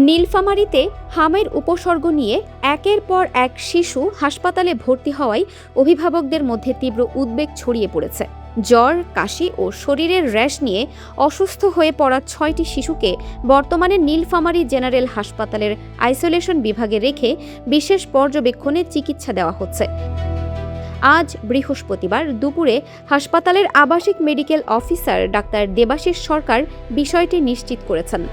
নীলফামারীতে হামের উপসর্গ নিয়ে একের পর এক শিশু হাসপাতালে ভর্তি হওয়ায় অভিভাবকদের মধ্যে তীব্র উদ্বেগ ছড়িয়ে পড়েছে। জ্বর, কাশি ও শরীরের র্যাশ নিয়ে অসুস্থ হয়ে পড়া ৬টি শিশুকে বর্তমানে নীলফামারী জেনারেল হাসপাতালের আইসোলেশন বিভাগে রেখে বিশেষ পর্যবেক্ষণে চিকিৎসা দেওয়া হচ্ছে। আজ বৃহস্পতিবার দুপুরে হাসপাতালের আবাসিক মেডিকেল অফিসার ডাক্তার দেবাশিস সরকার বিষয়টি নিশ্চিত করেছেন।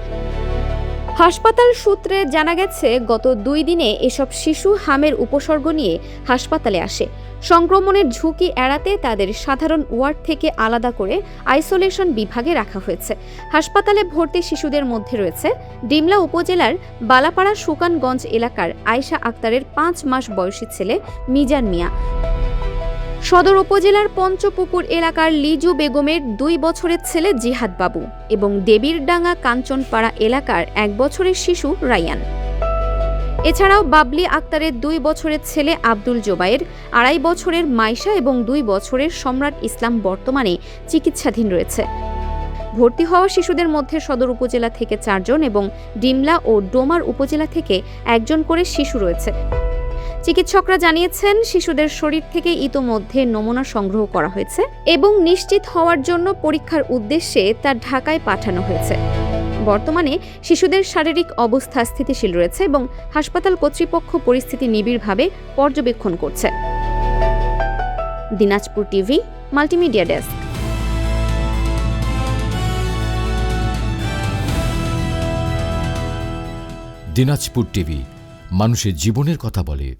হাসপাতাল সূত্রে জানা গেছে, গত ২ দিনে এসব শিশু হামের উপসর্গ নিয়ে হাসপাতালে আসে। সংক্রমণের ঝুঁকি এড়াতে তাদের সাধারণ ওয়ার্ড থেকে আলাদা করে আইসোলেশন বিভাগে রাখা হয়েছে। হাসপাতালে ভর্তি শিশুদের মধ্যে রয়েছে ডিমলা উপজেলার বালাপাড়া সুকানগঞ্জ এলাকার আয়েশা আক্তারের ৫ মাস বয়সী ছেলে মিজান মিয়া, সদর উপজেলার পঞ্চপুকুর এলাকার লিজু বেগমের ২ বছরের ছেলে জিহাদ বাবু এবং দেবীরডাঙ্গা কাঞ্চনপাড়া এলাকার ১ বছরের শিশু রায়ান। এছাড়াও বাবলি আক্তারের ২ বছরের ছেলে আব্দুল জোবায়ের, ২.৫ বছরের মাইশা এবং ২ বছরের সম্রাট ইসলাম বর্তমানে চিকিৎসাধীন রয়েছে। ভর্তি হওয়া শিশুদের মধ্যে সদর উপজেলা থেকে ৪ জন এবং ডিমলা ও ডোমার উপজেলা থেকে ১ জন করে শিশু রয়েছে। চিকিৎসকরা জানিয়েছেন, শিশুদের শরীর থেকে ইতোমধ্যে নমুনা সংগ্রহ করা হয়েছে এবং নিশ্চিত হওয়ার জন্য পরীক্ষার উদ্দেশ্যে তা ঢাকায় পাঠানো হয়েছে। বর্তমানে শিশুদের শারীরিক অবস্থা স্থিতিশীল রয়েছে এবং হাসপাতাল কর্তৃপক্ষ পরিস্থিতি নিবিড়ভাবে পর্যবেক্ষণ করছে। Dinajpur TV, multimedia desk. Dinajpur TV, মানুষের জীবনের কথা বলে।